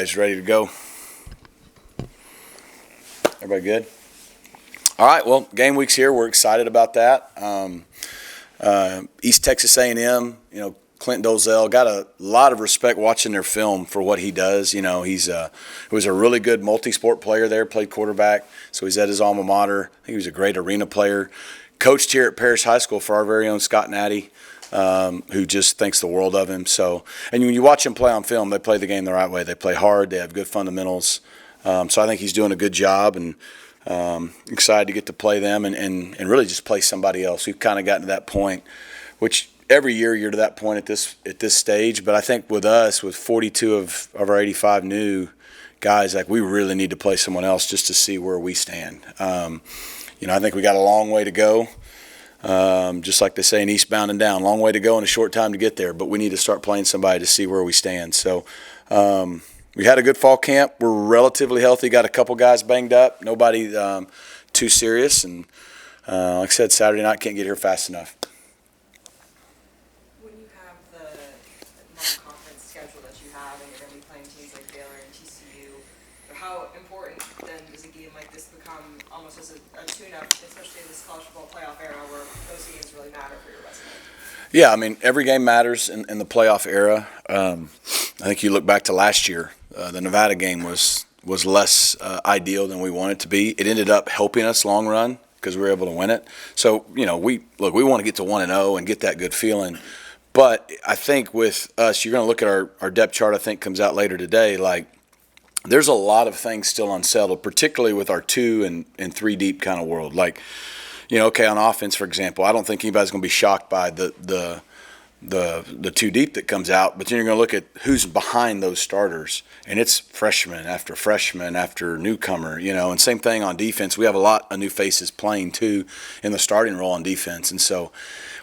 guys ready to go? Everybody good? All right, well, game week's here. We're excited about that. East Texas A&M, Clint Dozell, got a lot of respect watching their film for what he does. He was a really good multi-sport player there, played quarterback, so he's at his alma mater. I think he was a great arena player. Coached here at Parrish High School for our very own Scott Natty, who just thinks the world of him. So, and when you watch him play on film, they play the game the right way. They play hard. They have good fundamentals. So I think he's doing a good job, and excited to get to play them and really just play somebody else. We've kind of gotten to that point, which every year you're to that point at this stage. But I think with us, with 42 of our 85 new guys, like we really need to play someone else just to see where we stand. I think we got a long way to go. Just like they say in Eastbound and Down, long way to go and a short time to get there. But we need to start playing somebody to see where we stand. So we had a good fall camp. We're relatively healthy. Got a couple guys banged up. Nobody too serious. And like I said, Saturday night can't get here fast enough. When you have the non-conference schedule that you have and you're going to be playing teams like Baylor and TCU, how important then does a game like this become almost as a tune-up, especially in this college football playoff era where those games really matter for your resume? Yeah, I mean, every game matters in the playoff era. I think you look back to last year, the Nevada game was less ideal than we wanted it to be. It ended up helping us long run because we were able to win it. So, we want to get to 1-0 and get that good feeling. But I think with us, you're going to look at our depth chart, I think comes out later today, like there's a lot of things still unsettled, particularly with our 2 and 3 deep kind of world. Like, on offense, for example, I don't think anybody's going to be shocked by the 2 deep that comes out, but then you're going to look at who's behind those starters, and it's freshman after newcomer, and same thing on defense. We have a lot of new faces playing too in the starting role on defense, and so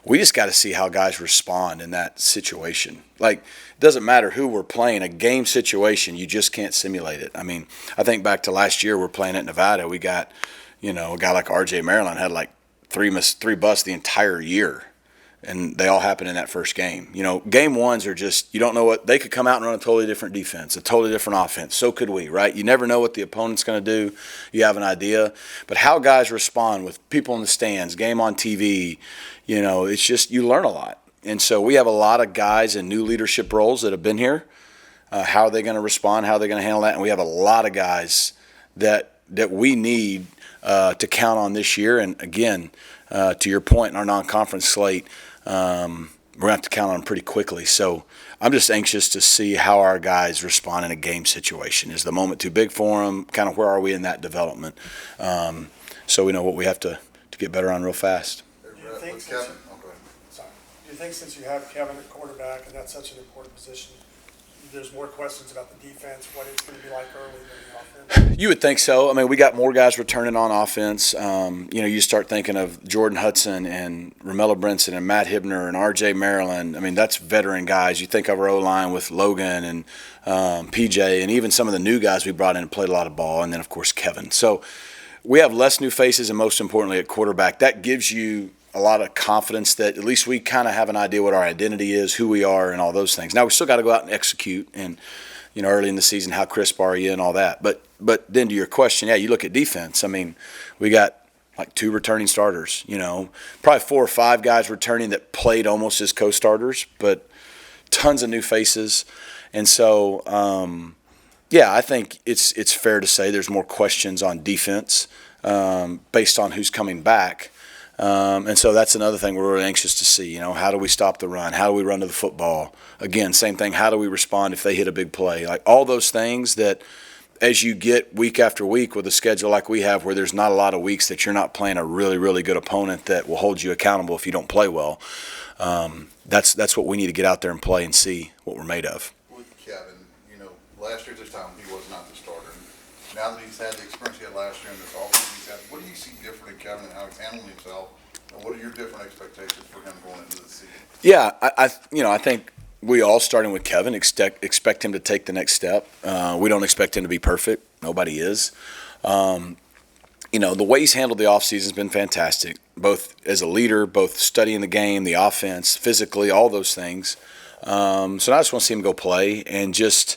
we just got to see how guys respond in that situation. Like, it doesn't matter who we're playing, a game situation, you just can't simulate it. I mean, I think back to last year, we're playing at Nevada. We got, a guy like R.J. Maryland had like three busts the entire year. And they all happen in that first game. Game ones are just, you don't know what, they could come out and run a totally different defense, a totally different offense. So could we, right? You never know what the opponent's going to do. You have an idea. But how guys respond with people in the stands, game on TV, it's just, you learn a lot. And so we have a lot of guys in new leadership roles that have been here. How are they going to respond? How are they going to handle that? And we have a lot of guys that we need to count on this year. And again, to your point in our non-conference slate, we're going to have to count on them pretty quickly. So I'm just anxious to see how our guys respond in a game situation. Is the moment too big for them? Kind of where are we in that development? So we know what we have to get better on real fast. Do you think since you have Kevin at quarterback and that's such an important position, there's more questions about the defense, what it's going to be like early than the offense? You would think so. I mean, we got more guys returning on offense. You start thinking of Jordan Hudson and Romello Brinson and Matt Hibner and R.J. Maryland. I mean, that's veteran guys. You think of our O-line with Logan and PJ and even some of the new guys we brought in and played a lot of ball, and then, of course, Kevin. So we have less new faces, and most importantly at quarterback. That gives you a lot of confidence that at least we kind of have an idea what our identity is, who we are, and all those things. Now we still got to go out and execute, and early in the season, how crisp are you and all that. But then to your question, yeah, you look at defense. I mean, we got like 2 returning starters. Probably 4 or 5 guys returning that played almost as co-starters, but tons of new faces, and so I think it's fair to say there's more questions on defense based on who's coming back. And so that's another thing we're really anxious to see. How do we stop the run? How do we run to the football? Again, same thing. How do we respond if they hit a big play? Like all those things that as you get week after week with a schedule like we have where there's not a lot of weeks that you're not playing a really, really good opponent that will hold you accountable if you don't play well, that's what we need to get out there and play and see what we're made of. With Kevin, last year at this time he was not the starter. Now that he's had the experience he had last year in this offseason he's had, what do you see different in Kevin and how he's handling himself? And what are your different expectations for him going into the season? Yeah, I think we all, starting with Kevin, expect him to take the next step. We don't expect him to be perfect. Nobody is. The way he's handled the offseason has been fantastic, both as a leader, both studying the game, the offense, physically, all those things. So I just want to see him go play and just,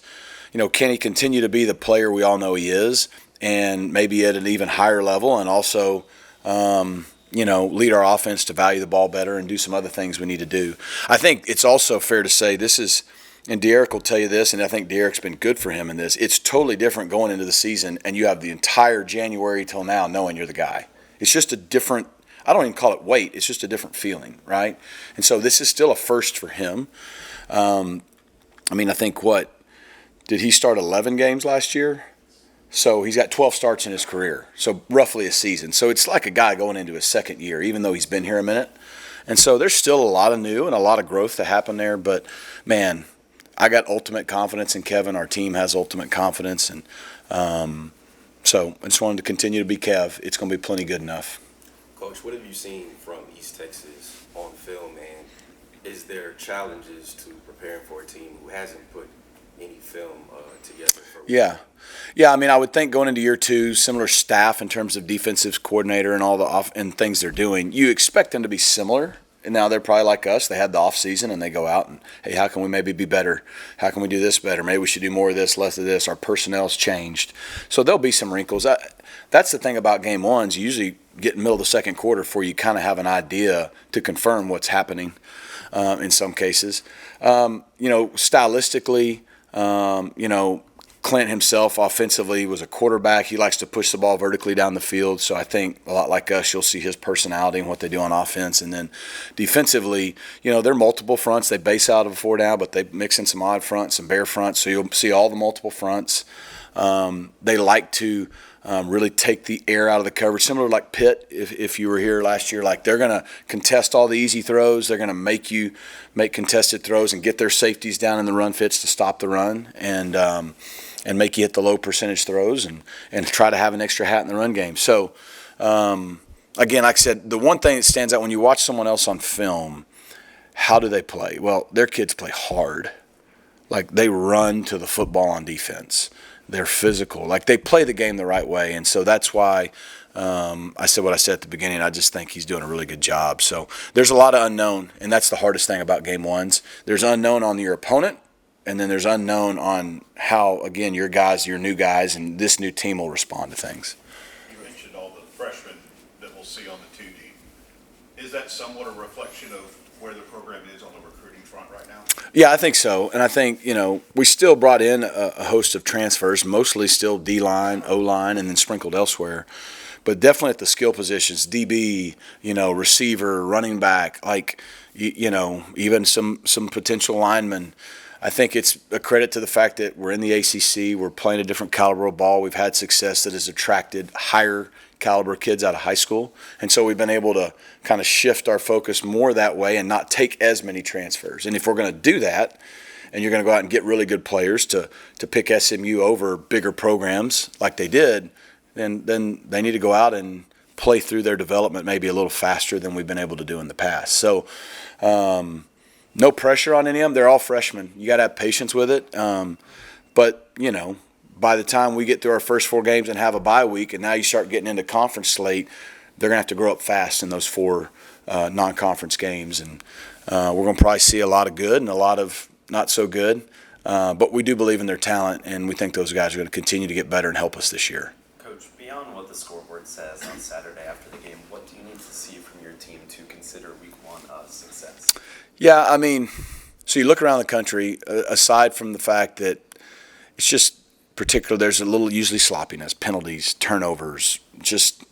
can he continue to be the player we all know he is, and maybe at an even higher level, and also, lead our offense to value the ball better and do some other things we need to do. I think it's also fair to say this is, and De'Eric will tell you this, and I think De'Eric's been good for him in this, it's totally different going into the season, and you have the entire January till now knowing you're the guy. It's just a different, I don't even call it weight, it's just a different feeling, right? And so this is still a first for him. I think did he start 11 games last year? So he's got 12 starts in his career, so roughly a season. So it's like a guy going into his second year, even though he's been here a minute. And so there's still a lot of new and a lot of growth to happen there. But, man, I got ultimate confidence in Kevin. Our team has ultimate confidence. And so I just wanted to continue to be Kev. It's going to be plenty good enough. Coach, what have you seen from East Texas on film, and is there challenges to preparing for a team who hasn't put any film together? Yeah, I would think going into year two, similar staff in terms of defensive coordinator and all the and things they're doing, you expect them to be similar. And now they're probably like us. They had the off season and they go out and, hey, how can we maybe be better? How can we do this better? Maybe we should do more of this, less of this. Our personnel's changed. So there'll be some wrinkles. That's the thing about game ones. You usually get in the middle of the second quarter before you kind of have an idea to confirm what's happening in some cases. Stylistically, Clint himself offensively was a quarterback. He likes to push the ball vertically down the field. So I think a lot like us, you'll see his personality and what they do on offense. And then defensively, they're multiple fronts. They base out of a 4 down, but they mix in some odd fronts, some bare fronts. So you'll see all the multiple fronts. They like to really take the air out of the coverage, similar like Pitt, if you were here last year. Like they're going to contest all the easy throws. They're going to make you make contested throws and get their safeties down in the run fits to stop the run and make you hit the low percentage throws and try to have an extra hat in the run game. So, again, like I said, the one thing that stands out when you watch someone else on film, how do they play? Well, their kids play hard. Like they run to the football on defense. They're physical. Like they play the game the right way. And so that's why I said what I said at the beginning. I just think he's doing a really good job. So there's a lot of unknown, and that's the hardest thing about game ones. There's unknown on your opponent, and then there's unknown on how, again, your new guys, and this new team will respond to things. You mentioned all the freshmen that we'll see on the 2D. Is that somewhat a reflection of where the program is on the recruiting front right now? Yeah, I think so. And I think, we still brought in a host of transfers, mostly still D-line, O-line, and then sprinkled elsewhere. But definitely at the skill positions, DB, receiver, running back, even some potential linemen. I think it's a credit to the fact that we're in the ACC. We're playing a different caliber of ball. We've had success that has attracted higher caliber kids out of high school. And so we've been able to kind of shift our focus more that way and not take as many transfers. And if we're going to do that, and you're going to go out and get really good players to pick SMU over bigger programs like they did, then they need to go out and play through their development maybe a little faster than we've been able to do in the past. So, no pressure on any of them. They're all freshmen. You got to have patience with it. But, by the time we get through our first 4 games and have a bye week, and now you start getting into conference slate, they're going to have to grow up fast in those 4 non-conference games. And we're going to probably see a lot of good and a lot of not so good. But we do believe in their talent, and we think those guys are going to continue to get better and help us this year. Coach, beyond what the scoreboard says on Saturday after the game, what do you need to see from your team to consider week 1 a success? Yeah, so you look around the country, aside from the fact that it's just particular, there's a little usually sloppiness, penalties, turnovers, just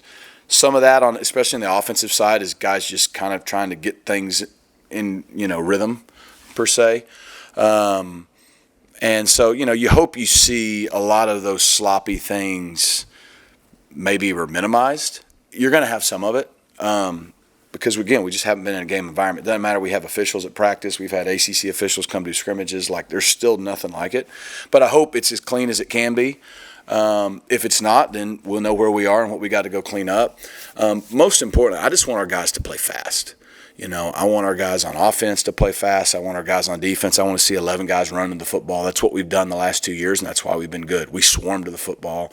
some of that especially on the offensive side is guys just kind of trying to get things in, rhythm per se. And so, you hope you see a lot of those sloppy things maybe were minimized. You're going to have some of it. Because, again, we just haven't been in a game environment. It doesn't matter. We have officials at practice. We've had ACC officials come to scrimmages. There's still nothing like it. But I hope it's as clean as it can be. If it's not, then we'll know where we are and what we got to go clean up. Most important, I just want our guys to play fast. I want our guys on offense to play fast. I want our guys on defense. I want to see 11 guys running the football. That's what we've done the last 2 years, and that's why we've been good. We swarm to the football.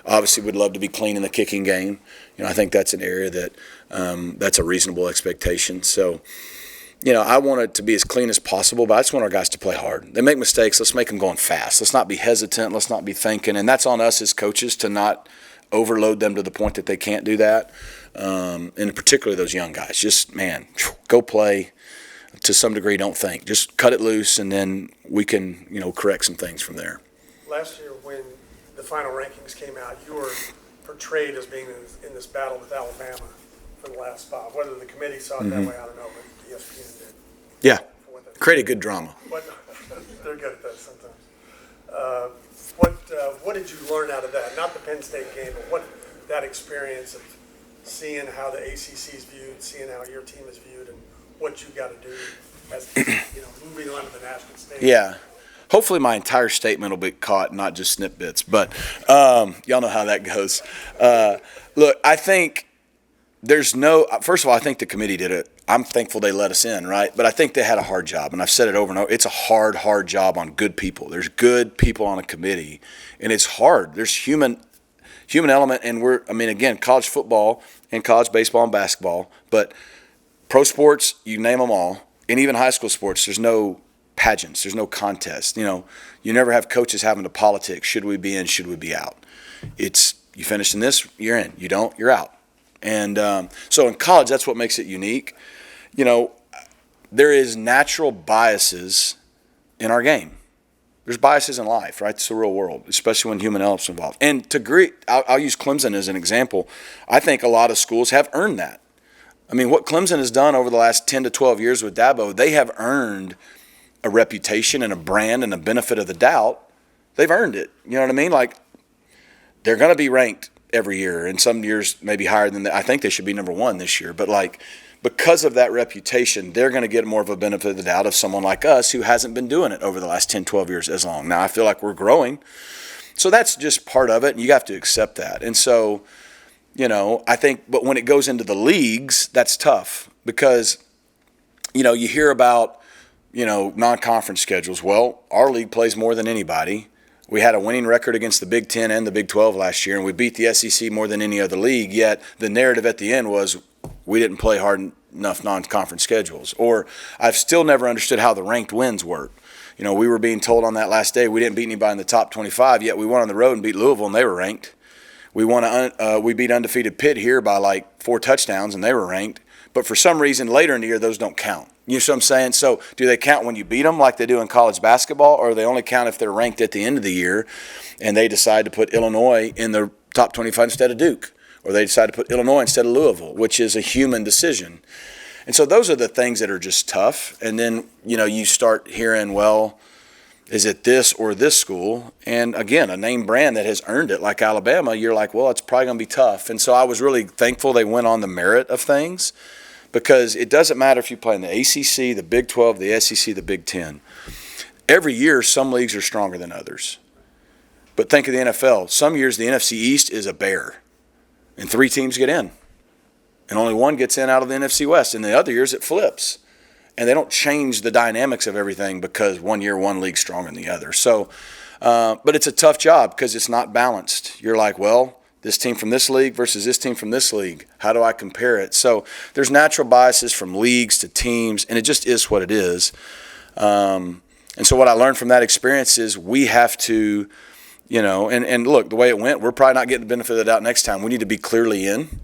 Obviously we'd love to be clean in the kicking game. I think that's an area that that's a reasonable expectation. So, I want it to be as clean as possible, but I just want our guys to play hard. They make mistakes. Let's make them going fast. Let's not be hesitant. Let's not be thinking. And that's on us as coaches to not overload them to the point that they can't do that. And particularly those young guys. Just, man, go play. To some degree, don't think. Just cut it loose, and then we can, correct some things from there. Last year, when the final rankings came out, you were portrayed as being in this battle with Alabama for the last spot. Whether the committee saw it that way, I don't know, but ESPN did. Yeah, create a good drama. They're good at that sometimes. What did you learn out of that? Not the Penn State game, but what that experience of seeing how the ACC is viewed, seeing how your team is viewed, and what you got to do as moving on to the national stage. Yeah. Hopefully my entire statement will be caught, not just snippets. But y'all know how that goes. Look, I think first of all, I think the committee did it. I'm thankful they let us in, right? But I think they had a hard job, and I've said it over and over. It's a hard job on good people. There's good people on a committee, and it's hard. There's human element, and again, college football and college baseball and basketball, but pro sports, you name them all, and even high school sports, there's no pageants, there's no contest. You never have coaches having to politic, should we be in, should we be out. It's, you finish in this, you're in. You don't, you're out. And so in college, that's what makes it unique. There is natural biases in our game. There's biases in life, right? It's the real world, especially when human element's involved. And I'll use Clemson as an example. I think a lot of schools have earned that. What Clemson has done over the last 10 to 12 years with Dabo, they have earned a reputation and a brand and a benefit of the doubt. They've earned it. You know what I mean? Like, they're going to be ranked every year, and some years maybe higher than that. I think they should be number one this year. But, because of that reputation, they're going to get more of a benefit of the doubt of someone like us who hasn't been doing it over the last 10, 12 years as long. Now, I feel like we're growing. So that's just part of it, and you have to accept that. And so, I think, but when it goes into the leagues, that's tough because, you hear about, non-conference schedules. Well, our league plays more than anybody. We had a winning record against the Big Ten and the Big 12 last year, and we beat the SEC more than any other league, yet the narrative at the end was we didn't play hard enough non-conference schedules. Or I've still never understood how the ranked wins work. We were being told on that last day we didn't beat anybody in the top 25, yet we went on the road and beat Louisville, and they were ranked. We beat undefeated Pitt here by 4 touchdowns, and they were ranked. But for some reason, later in the year, those don't count. You know what I'm saying? So do they count when you beat them like they do in college basketball, or they only count if they're ranked at the end of the year and they decide to put Illinois in the top 25 instead of Duke, or they decide to put Illinois instead of Louisville, which is a human decision. And so those are the things that are just tough. And then, you start hearing, well, is it this or this school? And again, a name brand that has earned it, like Alabama, you're like, well, it's probably going to be tough. And so I was really thankful they went on the merit of things, because it doesn't matter if you play in the ACC, the Big 12, the SEC, the Big 10. Every year, some leagues are stronger than others. But think of the NFL. Some years, the NFC East is a bear, and 3 teams get in, and only 1 gets in out of the NFC West. And the other years, it flips. And they don't change the dynamics of everything because one year one league's stronger than the other. So, but it's a tough job because it's not balanced. You're like, well, this team from this league versus this team from this league. How do I compare it? So there's natural biases from leagues to teams, and it just is what it is. And so what I learned from that experience is we have to, and look, the way it went, we're probably not getting the benefit of the doubt next time. We need to be clearly in,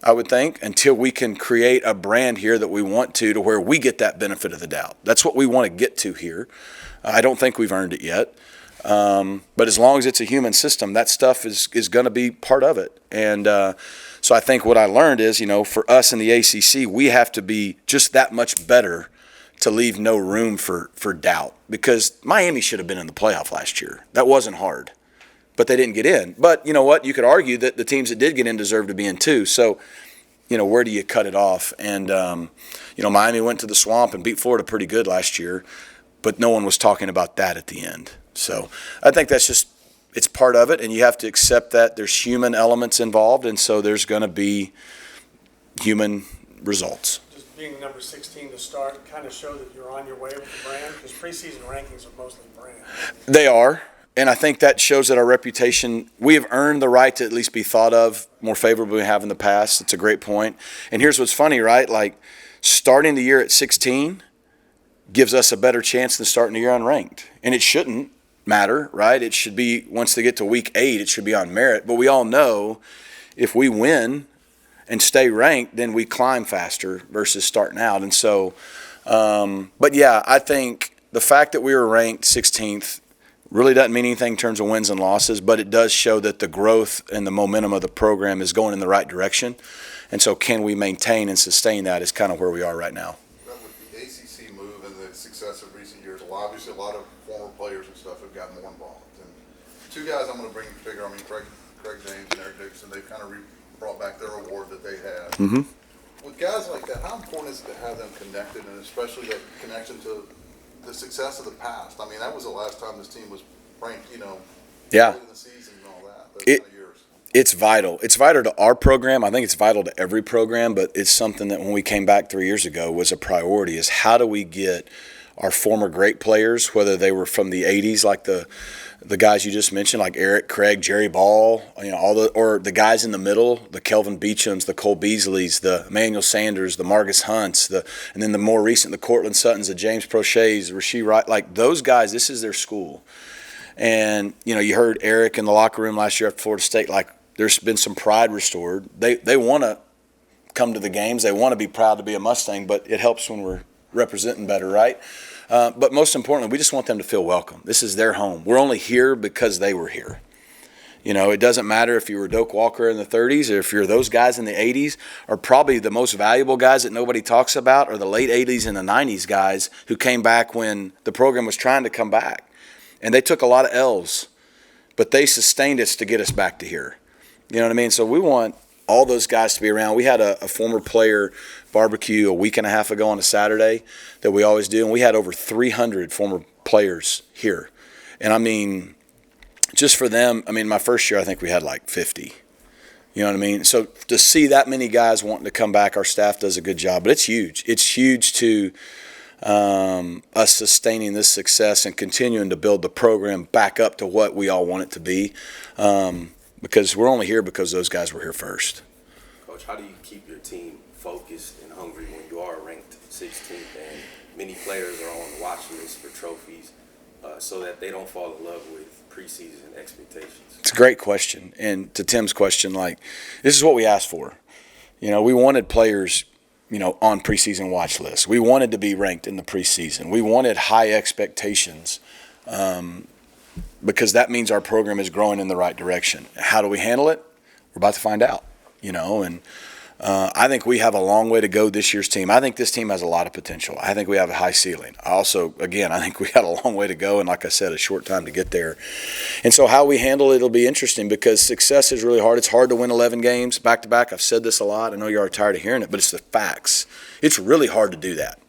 I would think, until we can create a brand here that we want to where we get that benefit of the doubt. That's what we want to get to here. I don't think we've earned it yet. But as long as it's a human system, that stuff is going to be part of it. And so I think what I learned is, for us in the ACC, we have to be just that much better to leave no room for doubt. Because Miami should have been in the playoff last year. That wasn't hard. But they didn't get in. But you know what? You could argue that the teams that did get in deserve to be in too. So, where do you cut it off? And, Miami went to the Swamp and beat Florida pretty good last year. But no one was talking about that at the end. So I think that's just, it's part of it. And you have to accept that there's human elements involved. And so there's going to be human results. Just being number 16 to start kind of show that you're on your way with the brand? Because preseason rankings are mostly brand. They are. And I think that shows that our reputation, we have earned the right to at least be thought of more favorably than we have in the past. It's a great point. And here's what's funny, right? starting the year at 16 gives us a better chance than starting the year unranked. And it shouldn't matter, right? It should be, once they get to week 8, it should be on merit. But we all know if we win and stay ranked, then we climb faster versus starting out. And so, but yeah, I think the fact that we were ranked 16th really doesn't mean anything in terms of wins and losses, but it does show that the growth and the momentum of the program is going in the right direction. And so can we maintain and sustain that is kind of where we are right now. With the ACC move and the success of recent years, obviously a lot of former players and stuff have gotten more involved. And two guys I'm going to bring in particular, I mean, Craig James and Eric Dixon, they've kind of brought back their award that they had. Mm-hmm. With guys like that, how important is it to have them connected, and especially that connection to the success of the past? I mean, that was the last time this team was ranked, Yeah. in the season and all that. Those It- kind of years. It's vital. It's vital to our program. I think it's vital to every program, but it's something that when we came back 3 years ago was a priority, is how do we get our former great players, whether they were from the 80s, like the guys you just mentioned, like Eric, Craig, Jerry Ball, or the guys in the middle, the Kelvin Beechams, the Cole Beasleys, the Emmanuel Sanders, the Marcus Hunts, and then the more recent, the Cortland Suttons, the James Proches, the Rasheed Wright, like those guys, this is their school. And, you heard Eric in the locker room last year after Florida State, like there's been some pride restored. They want to come to the games. They want to be proud to be a Mustang, but it helps when we're representing better, right? But most importantly, we just want them to feel welcome. This is their home. We're only here because they were here. It doesn't matter if you were Doak Walker in the 30s or if you're those guys in the 80s, or probably the most valuable guys that nobody talks about are the late 80s and the 90s guys who came back when the program was trying to come back. And they took a lot of L's, but they sustained us to get us back to here. You know what I mean? So we want all those guys to be around. We had a former player barbecue a week and a half ago on a Saturday that we always do, and we had over 300 former players here. And I mean, just for them, my first year I think we had like 50. You know what I mean? So to see that many guys wanting to come back, our staff does a good job. But it's huge. It's huge to us sustaining this success and continuing to build the program back up to what we all want it to be, because we're only here because those guys were here first. Coach, how do you keep your team focused and hungry when you are ranked 16th and many players are on the watch list for trophies, so that they don't fall in love with preseason expectations? It's a great question. And to Tim's question, this is what we asked for. We wanted players on preseason watch lists. We wanted to be ranked in the preseason. We wanted high expectations, because that means our program is growing in the right direction. How do we handle it? We're about to find out, and I think we have a long way to go this year's team. I think this team has a lot of potential. I think we have a high ceiling. I think we got a long way to go, and like I said, a short time to get there. And so how we handle it will be interesting, because success is really hard. It's hard to win 11 games back-to-back. I've said this a lot. I know you're tired of hearing it, but it's the facts. It's really hard to do that.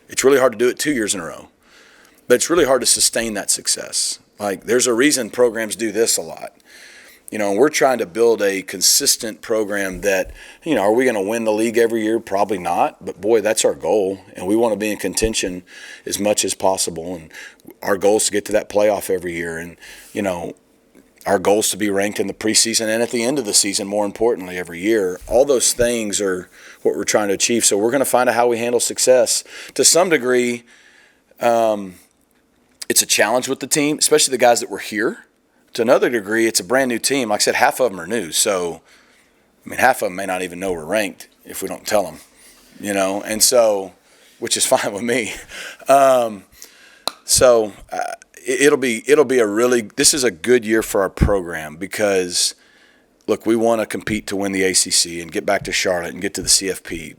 It's really hard to do it 2 years in a row. But it's really hard to sustain that success. There's a reason programs do this a lot. And we're trying to build a consistent program that, are we going to win the league every year? Probably not. But, boy, that's our goal. And we want to be in contention as much as possible. And our goal is to get to that playoff every year. And, our goal is to be ranked in the preseason and at the end of the season, more importantly, every year. All those things are what we're trying to achieve. So we're going to find out how we handle success. To some degree, it's a challenge with the team, especially the guys that were here. To another degree, it's a brand new team. Like I said, half of them are new. So, half of them may not even know we're ranked if we don't tell them, and so, which is fine with me. This is a good year for our program, because, look, we want to compete to win the ACC and get back to Charlotte and get to the CFP.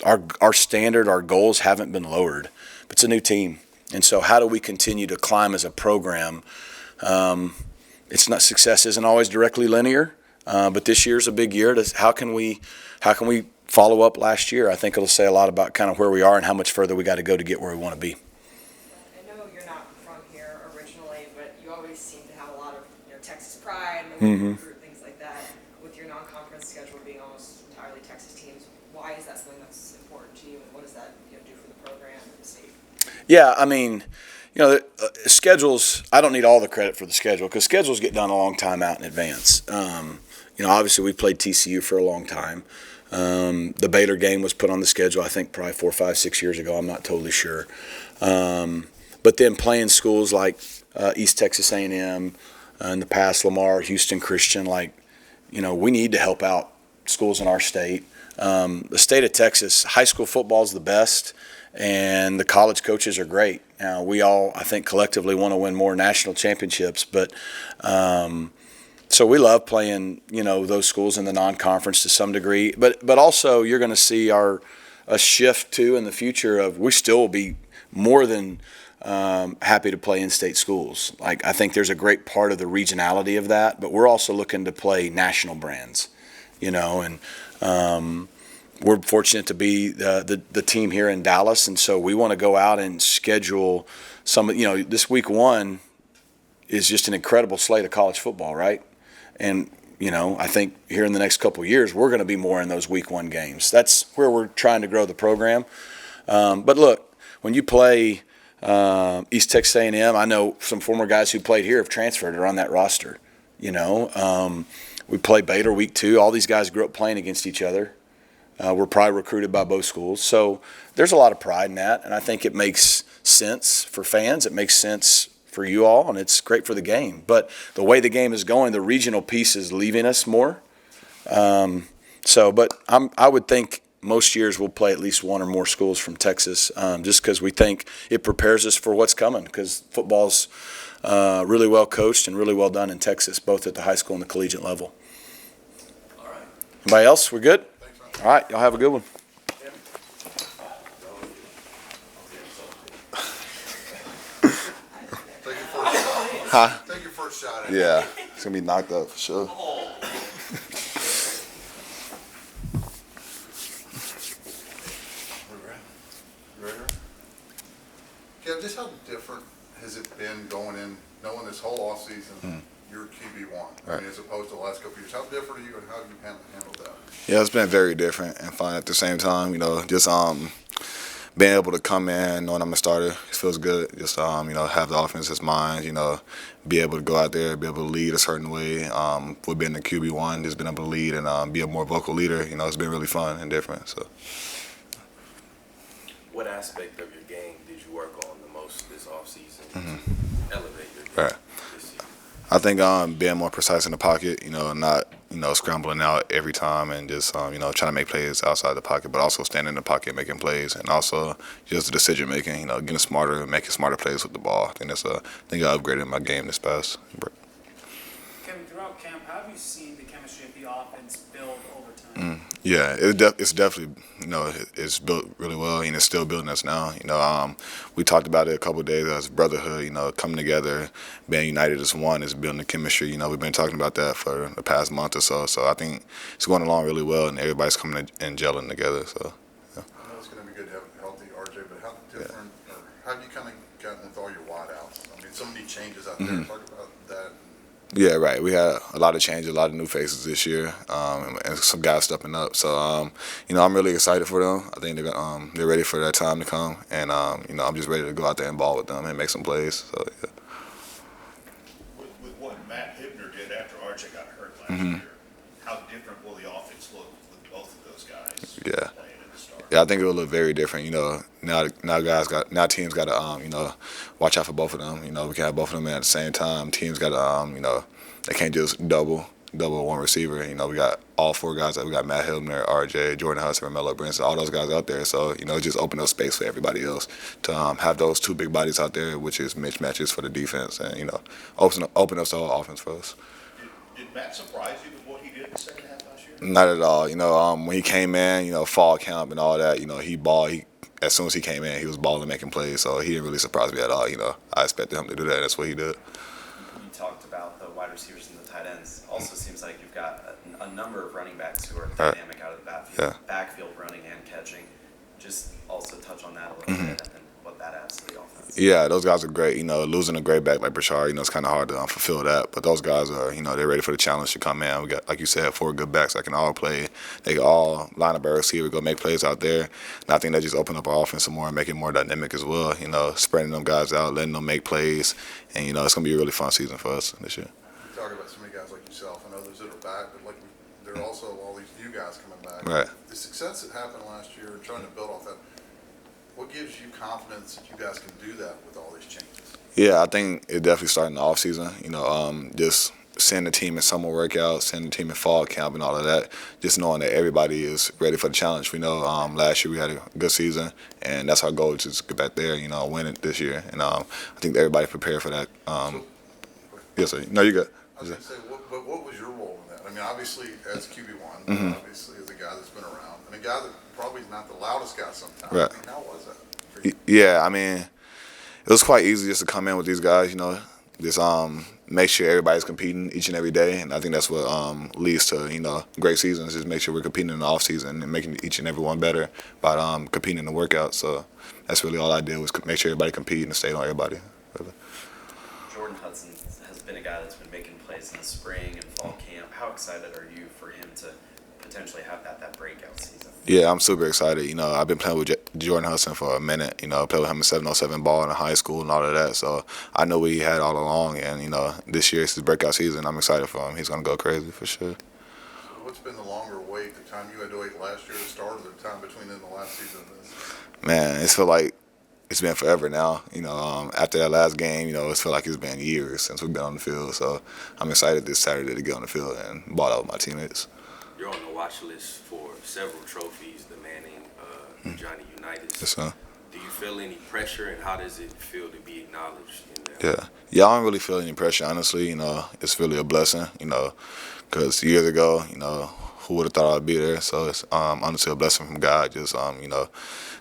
Our standard, our goals haven't been lowered, but it's a new team. And so how do we continue to climb as a program? Success isn't always directly linear, but this year's a big year. How can we follow up last year? I think it'll say a lot about kind of where we are and how much further we got to go to get where we want to be. I know you're not from here originally, but you always seem to have a lot of Texas pride and things like that. With your non-conference schedule being almost entirely Texas teams, why is that something that's important to you, and what does that do for the program and the state? Yeah, schedules, I don't need all the credit for the schedule, because schedules get done a long time out in advance. Obviously we played TCU for a long time. The Baylor game was put on the schedule, I think, probably 4, 5, 6 years ago. I'm not totally sure. But then playing schools like East Texas A&M, in the past Lamar, Houston Christian, we need to help out schools in our state. The state of Texas, high school football is the best, and the college coaches are great. We all, I think, collectively want to win more national championships, but so we love playing, those schools in the non-conference to some degree. But also you're going to see a shift too in the future of we still will be more than happy to play in-state schools. I think there's a great part of the regionality of that, but we're also looking to play national brands, and we're fortunate to be the team here in Dallas, and so we want to go out and schedule some. This week 1 is just an incredible slate of college football, right? And I think here in the next couple of years we're going to be more in those week 1 games. That's where we're trying to grow the program. But look, when you play East Texas A&M, I know some former guys who played here have transferred or are on that roster. We play Baylor week 2. All these guys grew up playing against each other. We're probably recruited by both schools. So there's a lot of pride in that, and I think it makes sense for fans. It makes sense for you all, and it's great for the game. But the way the game is going, the regional piece is leaving us more. But I would think most years we'll play at least 1 or more schools from Texas, just because we think it prepares us for what's coming, because football's really well coached and really well done in Texas, both at the high school and the collegiate level. All right. Anybody else? We're good? Thanks, man. All right, y'all have a good one. Take your first shot at it. Yeah, it's gonna be knocked up for sure. Kev, just how different has it been going in, knowing this whole offseason, you're QB1, Right. as opposed to the last couple of years? How different are you, and how do you handle that? Yeah, it's been very different and fun at the same time. Just being able to come in, knowing I'm a starter, it feels good. Just have the offense as mine. Be able to go out there, be able to lead a certain way. With being the QB1, just being able to lead and be a more vocal leader. It's been really fun and different. So. What aspect of your game did you work on the most this offseason to elevate your game Right. this season? I think being more precise in the pocket, not scrambling out every time and just trying to make plays outside the pocket, but also standing in the pocket and making plays, and also just the decision making, getting smarter, making smarter plays with the ball. I think I upgraded my game this past break. Kevin, throughout camp, how have you seen the chemistry of the offense build over time? Yeah, it's definitely it's built really well, and it's still building us now. We talked about it a couple of days as brotherhood. Coming together, being united as one, is building the chemistry. We've been talking about that for the past month or so. So I think it's going along really well, and everybody's coming and gelling together. So. I know it's going to be good to have a healthy RJ, but how different, or how have you kind of gotten with all your wideouts? I mean, so many changes out there. Talk about that. Yeah, right. We had a lot of changes, a lot of new faces this year, and some guys stepping up. So, I'm really excited for them. I think they're ready for that time to come, and I'm just ready to go out there and ball with them and make some plays. So, yeah. With what Matt Hibner did after RJ got hurt last year, how different will the offense look with both of those guys Yeah. playing at the start? Yeah, I think it will look very different. Now teams got to watch out for both of them. We can have both of them in at the same time. Teams got to they can't just double one receiver. We got all 4 guys. We got Matt Hibner, RJ, Jordan Hudson, Mello Brinson, all those guys out there. So just open up space for everybody else to have those 2 big bodies out there, which is mismatches for the defense, and open up the whole offense for us. Did Matt surprise you with what he did in the second half last year? Not at all. When he came in, fall camp and all that, he balled. As soon as he came in, he was balling, making plays. So he didn't really surprise me at all. I expected him to do that. That's what he did. You talked about the wide receivers and the tight ends. Also seems like you've got a number of running backs who are dynamic out of the backfield running and catching. Just also touch on that a little bit and what that adds to the offense. Yeah, those guys are great. Losing a great back like Brashard, it's kind of hard to fulfill that. But those guys are, they're ready for the challenge to come in. We got, like you said, 4 good backs that can all play. They can all line up a receiver, go make plays out there. And I think that just open up our offense some more and make it more dynamic as well. Spreading them guys out, letting them make plays. And, it's going to be a really fun season for us this year. You talk about so many guys like yourself and others that are back, but like there are also all these new guys coming back. Right. The success that happened last year and trying to build off that, what gives you confidence that you guys can do that with all these changes? Yeah, I think it definitely started in the off season. Just seeing the team in summer workouts, seeing the team in fall camp, and all of that. Just knowing that everybody is ready for the challenge. We know last year we had a good season, and that's our goal, to just get back there, win it this year. And I think everybody prepared for that. Yes, sir. No, you good. I was going to say, what was your role in that? I mean, obviously as QB1, obviously as a guy that's been around, and a guy that probably is not the loudest guy sometimes. Right. I mean, how was that for you? Yeah, I mean, it was quite easy just to come in with these guys, just make sure everybody's competing each and every day, and I think that's what leads to great seasons. Just make sure we're competing in the off season and making each and every one better by competing in the workouts. So that's really all I did, was make sure everybody compete and stay on everybody. Really. Jordan Hudson has been a guy that's been making plays in the spring and fall camp. How excited are you for him to potentially have that breakout season? Yeah, I'm super excited. I've been playing with Jordan Hudson for a minute. I played with him in 707 ball in high school and all of that. So I know what he had all along. And, this year is his breakout season. I'm excited for him. He's going to go crazy for sure. So what's been the longer wait, the time you had to wait last year to start, or the time between then and the last season of this? Man, it's feel like it's been forever now. After that last game, it's feel like it's been years since we've been on the field. So I'm excited this Saturday to get on the field and ball out with my teammates. You're on the watch list for several trophies, the Manning, Johnny Unitas. Yes, sir. Do you feel any pressure, and how does it feel to be acknowledged in that? Yeah, I don't really feel any pressure, honestly. It's really a blessing, because years ago, who would have thought I'd be there? So it's honestly a blessing from God, just,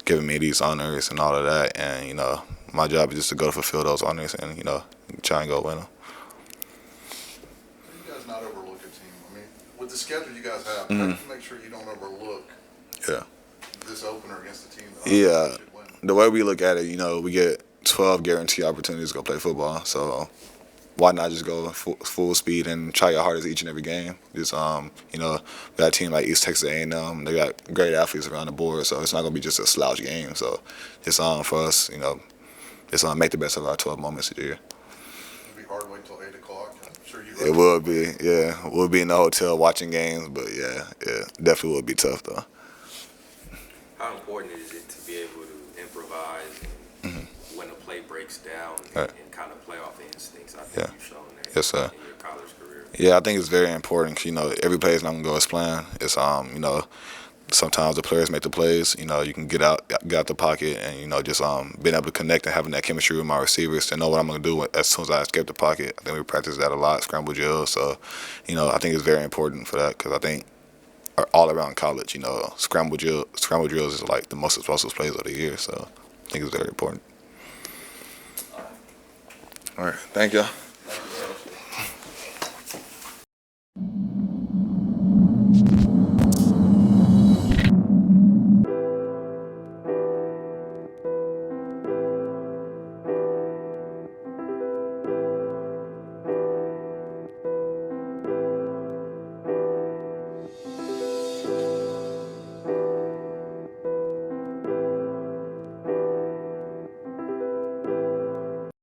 giving me these honors and all of that. And, my job is just to go to fulfill those honors and, try and go win them. You guys not overlook a team. I mean, with the schedule you guys have, how do you make sure you don't overlook this opener against a team that should win? The way we look at it, we get 12 guaranteed opportunities to go play football. So why not just go full speed and try your hardest each and every game? Just, we got a team like East Texas A&M. They got great athletes around the board, so it's not going to be just a slouch game. So it's for us, it's make the best of our 12 moments a year. It'll be hard to wait till 8 o'clock. I'm sure you. It will be, yeah. We'll be in the hotel watching games, but yeah, definitely will be tough though. How important is it to be able to improvise and when a play breaks down Right. and kind of play off instincts? I think you've shown that Yes, sir. in your college career. Yeah, I think it's very important. Every play is not gonna go as planned. It's sometimes the players make the plays. You can get out the pocket, and just being able to connect and having that chemistry with my receivers to know what I'm gonna do as soon as I escape the pocket. I think we practice that a lot, scramble drills. So, I think it's very important for that, because I think all around college, scramble drills is like the most explosive plays of the year. So I think it's very important. All right, thank you.